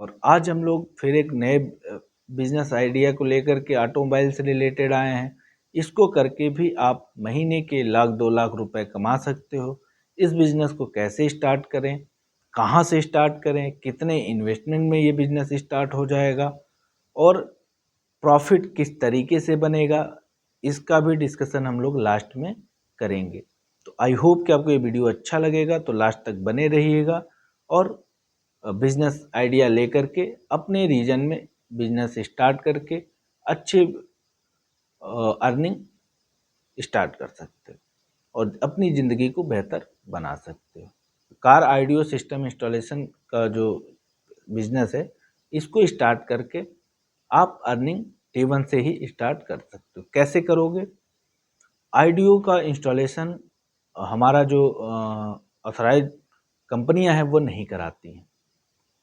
और आज हम लोग फिर एक नए बिजनेस आइडिया को लेकर के ऑटोमोबाइल से रिलेटेड आए हैं। इसको करके भी आप महीने के 1 लाख 2 लाख रुपए कमा सकते हो। इस बिजनेस को कैसे स्टार्ट करें, कहाँ से स्टार्ट करें, कितने इन्वेस्टमेंट में ये बिजनेस स्टार्ट हो जाएगा और प्रॉफिट किस तरीके से बनेगा, इसका भी डिस्कशन हम लोग लास्ट में करेंगे। तो आई होप कि आपको ये वीडियो अच्छा लगेगा, तो लास्ट तक बने रहिएगा और बिजनेस आइडिया लेकर के अपने रीजन में बिजनेस स्टार्ट करके अच्छे अर्निंग स्टार्ट कर सकते हो और अपनी ज़िंदगी को बेहतर बना सकते हो। कार ऑडियो सिस्टम इंस्टॉलेशन का जो बिजनेस है, इसको स्टार्ट करके आप अर्निंग डे वन से ही स्टार्ट कर सकते हो। कैसे करोगे? ऑडियो का इंस्टॉलेशन हमारा जो ऑथराइज कंपनियां हैं वो नहीं कराती हैं,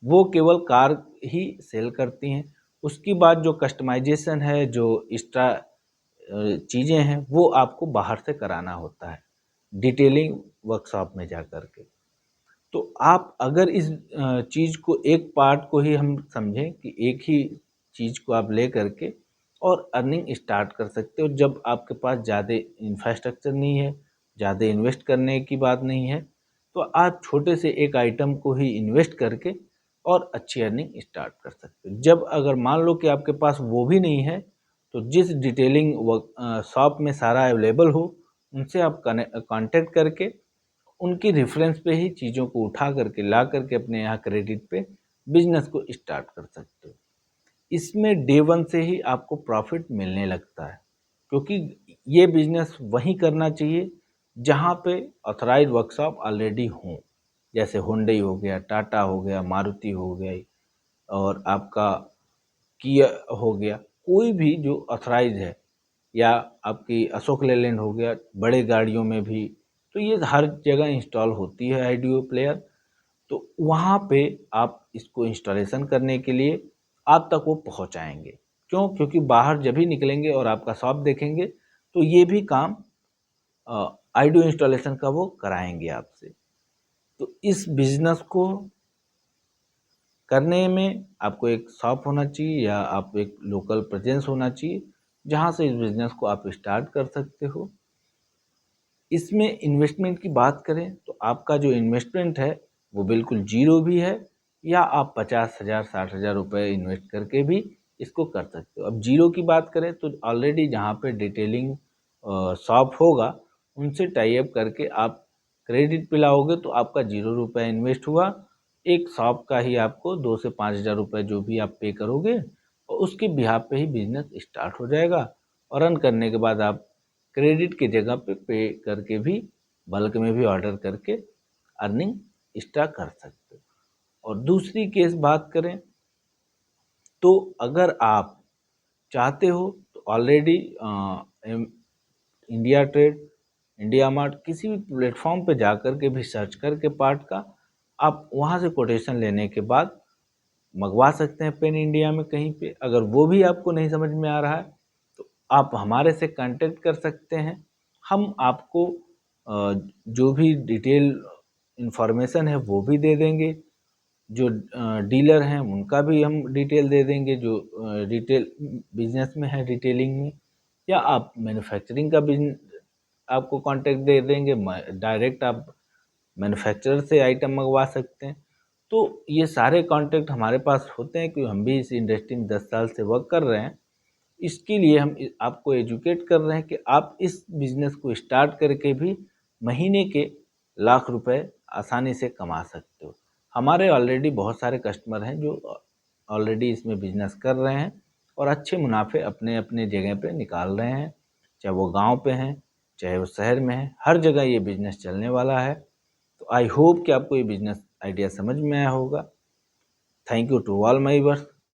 वो केवल कार ही सेल करती हैं। उसकी बाद जो कस्टमाइजेशन है, जो एक्स्ट्रा चीज़ें हैं, वो आपको बाहर से कराना होता है डिटेलिंग वर्कशॉप में जा कर के। तो आप अगर इस चीज़ को, एक पार्ट को ही हम समझें कि एक ही चीज़ को आप ले करके और अर्निंग स्टार्ट कर सकते हो। जब आपके पास ज़्यादा इंफ्रास्ट्रक्चर नहीं है, ज़्यादा इन्वेस्ट करने की बात नहीं है, तो आप छोटे से एक आइटम को ही इन्वेस्ट करके और अच्छी अर्निंग स्टार्ट कर सकते हो। जब अगर मान लो कि आपके पास वो भी नहीं है, तो जिस डिटेलिंग शॉप में सारा अवेलेबल हो, उनसे आप कांटेक्ट करके उनकी रेफरेंस पे ही चीज़ों को उठा करके ला करके अपने यहाँ क्रेडिट पे बिजनेस को स्टार्ट कर सकते हो। इसमें डे वन से ही आपको प्रॉफिट मिलने लगता है, क्योंकि ये बिजनेस वहीं करना चाहिए जहाँ पे ऑथराइज वर्कशॉप ऑलरेडी हों। जैसे हुंडई हो गया, टाटा हो गया, मारुति हो गई और आपका किया हो गया, कोई भी जो ऑथराइज है, या आपकी अशोक लेलैंड हो गया, बड़े गाड़ियों में भी, तो ये हर जगह इंस्टॉल होती है ऑडियो प्लेयर। तो वहाँ पे आप इसको इंस्टॉलेशन करने के लिए आप तक वो पहुँचाएंगे। क्यों? क्योंकि बाहर जब भी निकलेंगे और आपका शॉप देखेंगे, तो ये भी काम ऑडियो इंस्टॉलेशन का वो कराएंगे आपसे। तो इस बिजनेस को करने में आपको एक शॉप होना चाहिए या आप एक लोकल प्रेजेंस होना चाहिए, जहाँ से इस बिज़नेस को आप स्टार्ट कर सकते हो। इसमें इन्वेस्टमेंट की बात करें तो आपका जो इन्वेस्टमेंट है वो बिल्कुल ज़ीरो भी है, या आप 50,000 60,000 रुपये इन्वेस्ट करके भी इसको कर सकते हो। अब ज़ीरो की बात करें तो ऑलरेडी जहाँ पे डिटेलिंग शॉप होगा, उनसे टाई अप करके आप क्रेडिट पे लाओगे तो आपका 0 रुपये इन्वेस्ट हुआ। एक शॉप का ही आपको 2 से 5,000 रुपये जो भी आप पे करोगे, और उसके बिहाफ पे ही बिजनेस स्टार्ट हो जाएगा। और रन करने के बाद आप क्रेडिट की जगह पे करके भी, बल्क में भी ऑर्डर करके अर्निंग स्टार्ट कर सकते हो। और दूसरी केस बात करें तो अगर आप चाहते हो तो already India trade, India mart, किसी भी प्लेटफॉर्म पे जा कर के भी सर्च करके पार्ट का आप वहाँ से कोटेशन लेने के बाद मंगवा सकते हैं पेन इंडिया में कहीं पे। अगर वो भी आपको नहीं समझ में आ रहा है तो आप हमारे से कांटेक्ट कर सकते हैं। हम आपको जो भी डिटेल इंफॉर्मेशन है वो भी दे देंगे। जो डीलर हैं उनका भी हम डिटेल दे देंगे, जो रिटेल बिजनेस में है, रिटेलिंग में, या आप मैन्युफैक्चरिंग का बिजनेस आपको कांटेक्ट दे देंगे, डायरेक्ट आप मैन्युफैक्चरर से आइटम मंगवा सकते हैं। तो ये सारे कांटेक्ट हमारे पास होते हैं, क्योंकि हम भी इस इंडस्ट्री में 10 साल से वर्क कर रहे हैं। इसके लिए हम आपको एजुकेट कर रहे हैं कि आप इस बिज़नेस को स्टार्ट करके भी महीने के लाख रुपए आसानी से कमा सकते हो। हमारे ऑलरेडी बहुत सारे कस्टमर हैं जो ऑलरेडी इसमें बिजनेस कर रहे हैं और अच्छे मुनाफे अपने अपने जगह पे निकाल रहे हैं, चाहे वो गांव पे हैं, चाहे वो शहर में है, हर जगह ये बिजनेस चलने वाला है। तो आई होप कि आपको ये बिजनेस आइडिया समझ में आया होगा। Thank you to all my viewers.